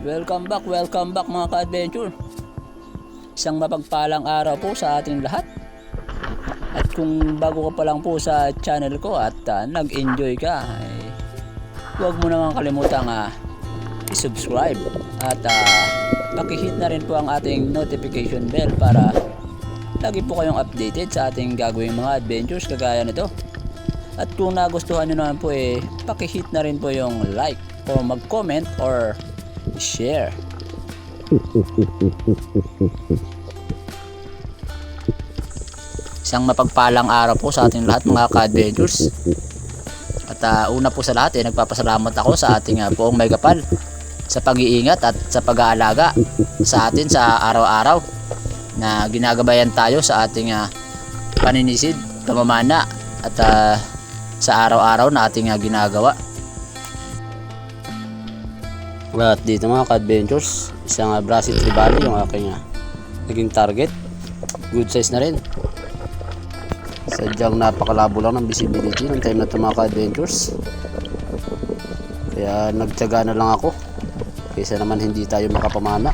Welcome back mga ka-adventure. Isang mapagpalang araw po sa ating lahat. At kung bago ka pa lang po sa channel ko at nag-enjoy ka, huwag mo naman kalimutang i-subscribe at pakihit na rin po ang ating notification bell para lagi po kayong updated sa ating gagawing mga adventures kagaya nito. At kung nagustuhan nyo naman po pakihit na rin po yung like o mag-comment or share. Isang mapagpalang araw po sa ating lahat mga ka-adventures. At una po sa lahat nagpapasalamat ako sa ating poong may kapal sa pag-iingat at sa pag-aalaga sa atin sa araw-araw na ginagabayan tayo sa ating paninisid, pamamana at sa araw-araw na ating ginagawa. At dito mga ka-adventures, isang Brassy Trevally yung aking naging target. Good size na rin. Sadyang napakalabo lang ng visibility ng time na ito mga ka-adventures. Kaya nagtyaga na lang ako kaysa naman hindi tayo makapamana.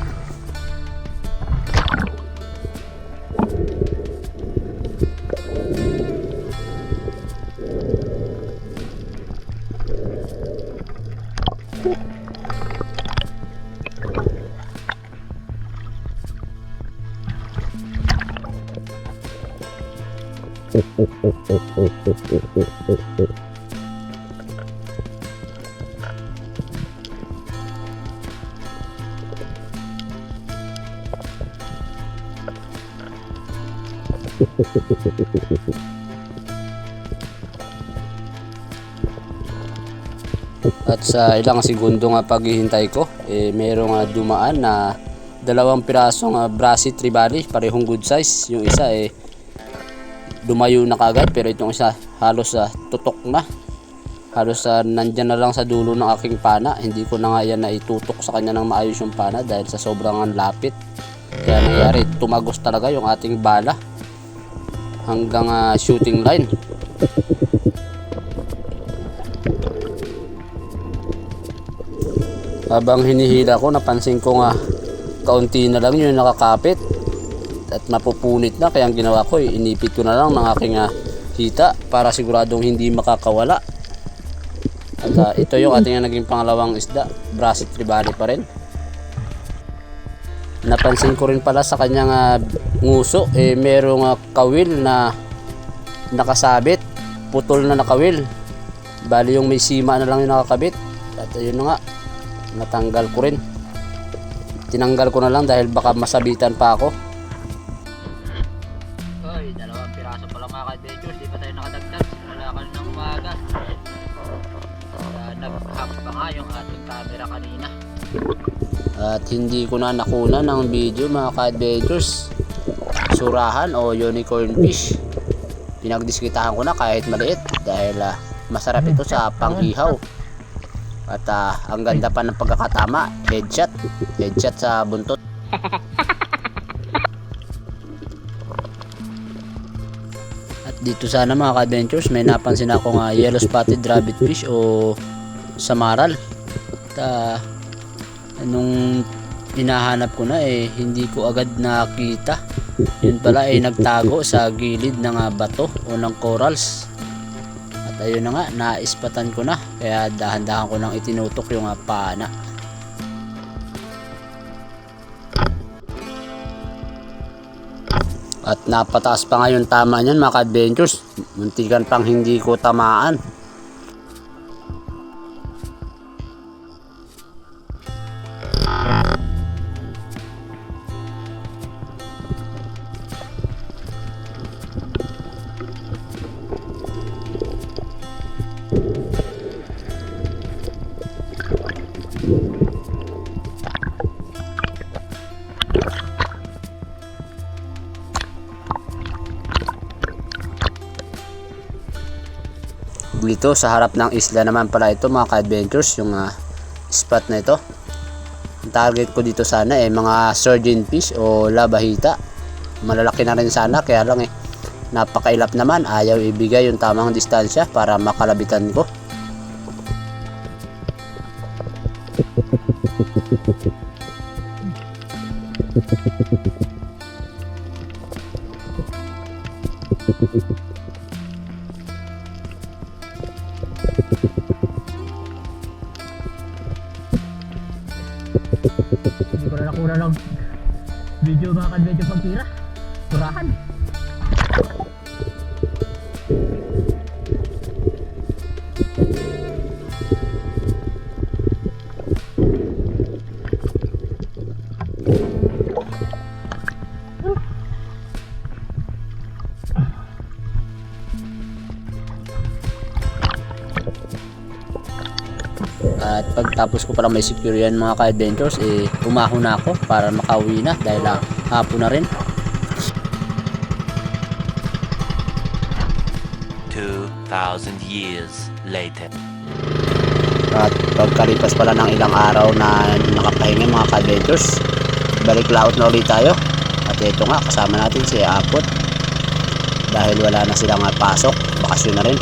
At sa ilang segundo nga paghihintay ko, merong dumaan na dalawang pirasong Brassy Trevally, parehong good size. Yung isa lumayo na kagad, pero itong isa halos tutok na. Halos nandyan na lang sa dulo ng aking pana. Hindi ko na nga yan naitutok sa kanya ng maayos yung pana dahil sa sobrang lapit. Kaya nangyari, tumagos talaga yung ating bala hanggang shooting line. Habang hinihila ko, napansin ko kaunti na lang yung nakakapit at mapupunit na, kaya ang ginawa ko inipit ko na lang ng aking hita para siguradong hindi makakawala. At ito yung ating naging pangalawang isda, Brassy Trevally pa rin. Napansin ko rin pala sa kanyang nguso merong kawil na nakasabit, putol na nakawil. Bali yung may sima na lang yung nakakabit. At ayun na nga, natanggal ko rin. Tinanggal ko na lang dahil baka masabitan pa ako. Oy, dalawang piraso pa lang mga ka-adventures, di pa tayo nakadagdag simula kaninang umaga. Nag-hack pa nga yung ating camera kanina. At hindi ko na nakuna ng video mga ka-adventures. Surahan o unicorn fish. Pinagdiskitahan ko na kahit maliit dahil masarap ito sa panghihaw. At ang ganda pa ng pagkakatama, headshot sa buntot. At dito sana mga ka-adventures, may napansin akong yellow spotted rabbit fish o samaral. At nung hinahanap ko na hindi ko agad nakita. Yun pala nagtago sa gilid ng bato o ng corals. At ayun na nga, naispatan ko na, kaya dahan-dahan ko nang itinutok yung pana. At napataas pa nga yung tama niyan mga ka-adventures, muntikan pang hindi ko tamaan. Dito sa harap ng isla naman pala ito mga ka-adventures, yung spot na ito. Ang target ko dito sana mga sardine fish o labahita. Malalaki na rin sana, kaya lang napakailap naman, ayaw ibigay yung tamang distansya para makalabitan ko. Hindi ko na nakuna ng video mga kadventure pagtira. Turahan. At pagtapos ko palang may secure yan mga ka-adventures, umahon na ako para makauwi na dahil hapon na rin. 2,000 years later. At pagkalipas pala ng ilang araw na nakapahinga mga ka-adventures, balik laot na ulit tayo. At ito nga, kasama natin si Apot dahil wala na silang pasok, bakasyon na rin.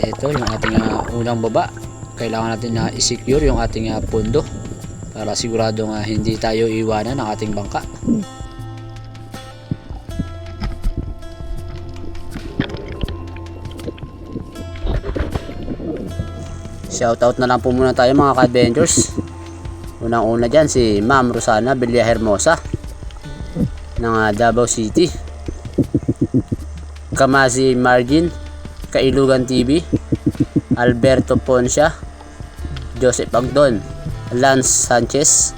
Ito yung ating unang baba. Kailangan natin na i-secure yung ating pondo para sigurado nga hindi tayo iwanan ng ating bangka. Shoutout na lang po muna tayo mga ka-adventures. Unang-una dyan si Ma'am Rosana Villahermosa ng Davao City, Kamazi Margin, Kailugan TV, Alberto Poncia, Joseph Agdon, Lance Sanchez,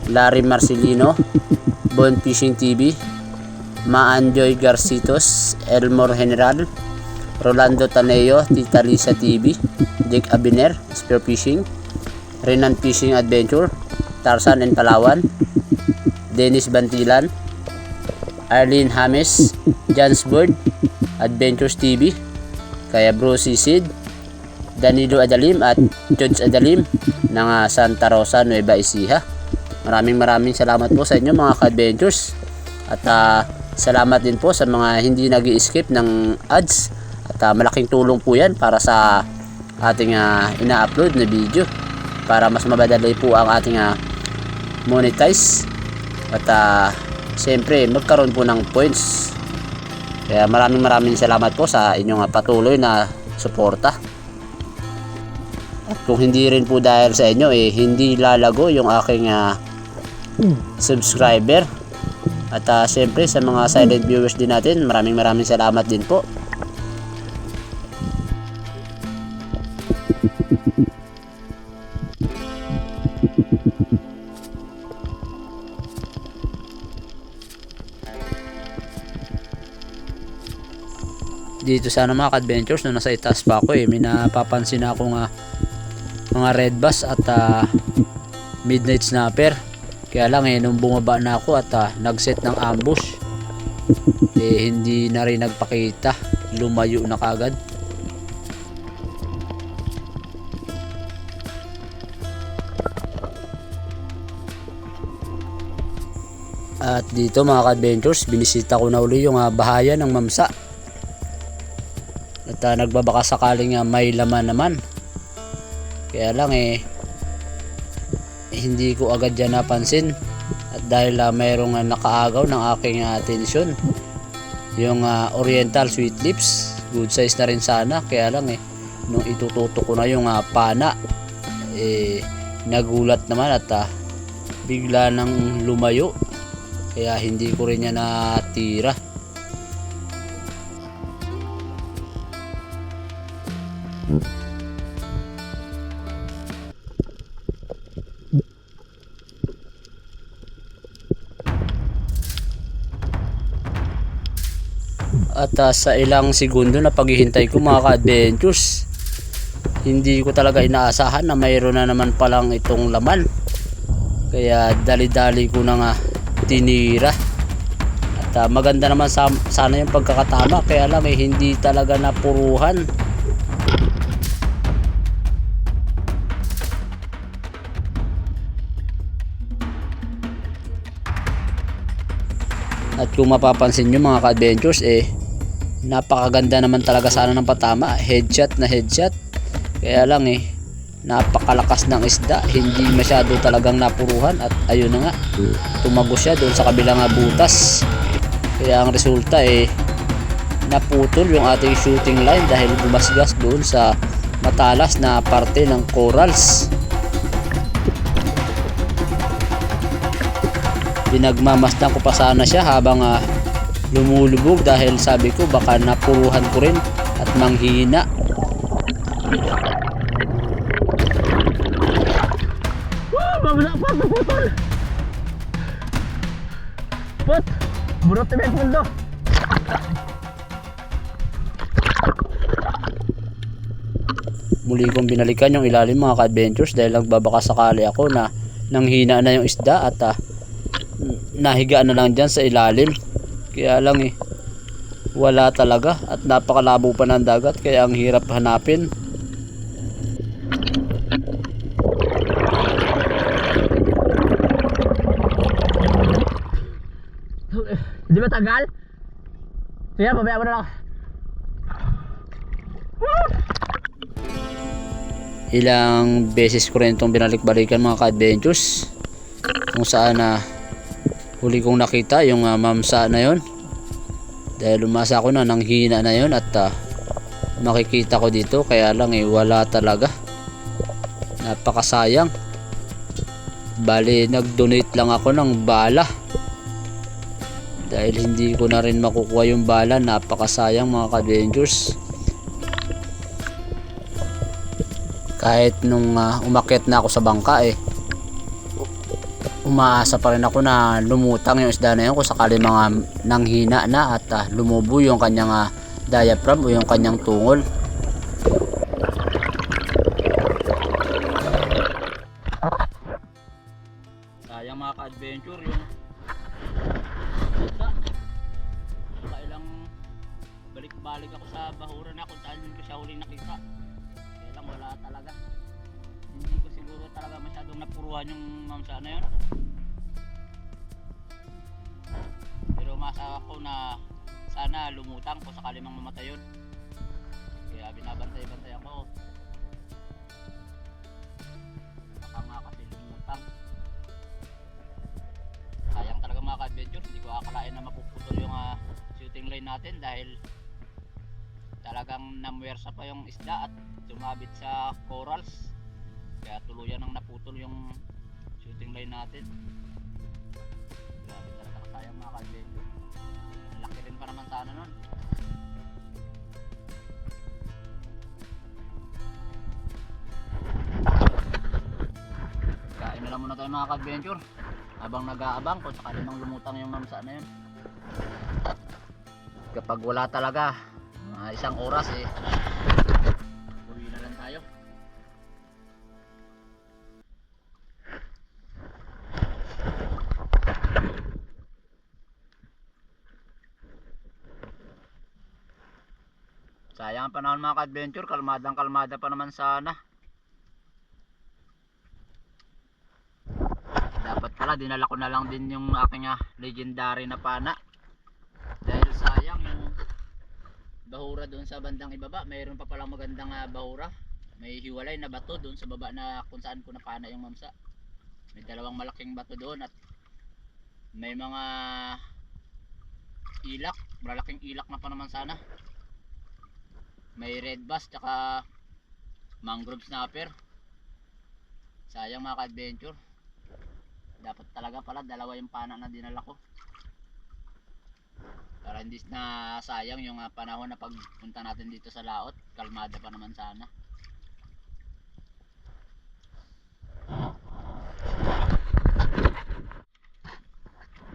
Larry Marcelino, Bon Fishing TV, Maanjoy Garcitos, Elmore General, Rolando Taneo, Tita Lisa TV, Jake Abiner, Spear Fishing, Renan Fishing Adventure, Tarzan and Palawan, Dennis Bantilan, Arlene James, Jan's Bird, Adventures TV, kaya Bruce Sid, Danilo Adalim at George Adalim ng Santa Rosa, Nueva Ecija. Maraming salamat po sa inyo mga ka-adventures. At salamat din po sa mga hindi nag-i-skip ng ads. At malaking tulong po yan para sa ating ina-upload na video, para mas mabadali po ang ating monetize. At siyempre magkaroon po ng points. Kaya maraming salamat po sa inyong patuloy na suporta. At kung hindi rin po dahil sa inyo, hindi lalago yung aking subscriber. At siyempre sa mga silent viewers din natin, maraming salamat din po. Dito sana mga ka-adventures, nung nasa itaas pa ako may napapansin ako mga red bass at midnight snapper. Kaya lang nung bumaba na ako at nagset ng ambush, hindi na rin nagpakita, lumayo na kagad. At dito mga ka-adventures, binisita ko na uli yung bahayan ng Mamsa. At nagbabaka sakaling may laman naman. Kaya lang hindi ko agad dyan napansin. At dahil mayroong nakaagaw ng aking atensyon, yung Oriental Sweet Lips, good size na rin sana. Kaya lang nung itututo ko na yung pana, nagulat naman at bigla nang lumayo. Kaya hindi ko rin niya natira. At sa ilang segundo na paghihintay ko mga ka-adventures, hindi ko talaga inaasahan na mayroon na naman palang itong laman. Kaya dali-dali ko na tinira. At maganda naman sana yung pagkakatama, kaya lang hindi talaga napuruhan. At At kung mapapansin nyo mga ka-adventures, napakaganda naman talaga sana ng patama. Headshot na headshot. Kaya lang napakalakas ng isda. Hindi masyado talagang napuruhan. At ayun na nga, tumagos siya doon sa kabilang butas. Kaya ang resulta naputol yung ating shooting line dahil gumasgas doon sa matalas na parte ng corals. Pinagmamasdan ko pa sana siya habang lumulubog dahil sabi ko baka napuruhan ko rin at manghina. Babala pa, naputol! Pot! Burot na may pundo! Muli kong binalikan yung ilalim mga ka-adventures dahil nagbabaka sakali ako na nanghina na yung isda at nahiga na lang dyan sa ilalim. Kaya lang wala talaga at napakalabo pa ng dagat kaya ang hirap hanapin. Di ba tagal? Sige, babaya mo na lang. Ilang beses ko rin itong binalik-balikan mga ka-adventures kung saan huli kong nakita yung mamsa na yon dahil umasa ako na nanghina na yon at makikita ko dito kaya lang wala talaga. Napakasayang. Bali nag-donate lang ako ng bala dahil hindi ko na rin makukuha yung bala. Napakasayang mga ka-adventures. Kahit nung umakyat na ako sa bangka umaasa pa rin ako na lumutang yung isda na yun kung sakali mga nanghina na at lumubo yung kanyang diaphragm o yung kanyang tungol. Sayang mga ka-adventure yung isda. Kailang balik-balik ako sa bahura na kung saan ko siya huling nakita. Kaya lang wala talaga. Hindi ko siguro talaga masyadong napuruhan yung mamsa na yun. Pero umasa ako na sana lumutang kung sakali mang mamatay yun. Kaya binabantay-bantay ako. Baka nga kasi lumutang. Sayang talaga mga ka-adventure. Hindi ko akalain na mapuputol yung shooting line natin dahil talagang namwersa pa yung isda at sumabit sa corals. Kaya tuluyan nang naputol yung shooting line natin. Grabe talaga sayang mga ka-adventure. Laki rin pa naman sana nun. Kain na lang muna tayo mga ka-adventure habang nag-aabang kung sakali mang lumutang yung mamsa na yun. Kapag wala talaga isang oras uwi na lang tayo. Sayang ang panahon mga ka-adventure. Kalmadang kalmada pa naman sana. Dapat pala dinala ko na lang din yung aking legendary na pana dahil sayang yung bahura doon sa bandang ibaba. Mayroon pa palang magandang bahura. May hiwalay na bato doon sa baba na kung saan ko napana yung mamsa. May dalawang malaking bato doon at may mga ilak, malaking ilak na pa naman sana. May red bass tsaka mangrove snapper. Sayang mga ka-adventure. Dapat talaga pala dalawa yung pana na dinala ko para hindi na sayang yung panahon na pagpunta natin dito sa laot. Kalmada pa naman sana.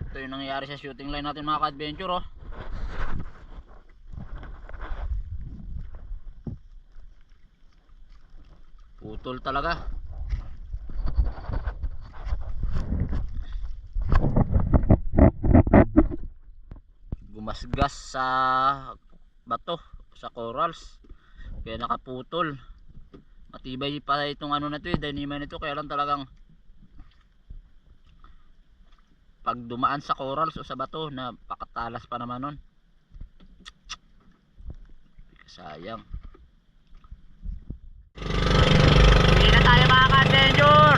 Ito yung nangyayari sa shooting line natin mga ka-adventure putol talaga. Gumasgas sa bato, sa corals. Kaya nakaputol. Matibay pa itong na to dynamite nito. Kaya lang talagang pag dumaan sa corals o sa bato, napakatalas pa naman nun. Sayang. Hindi na tayo mga ka-adventure.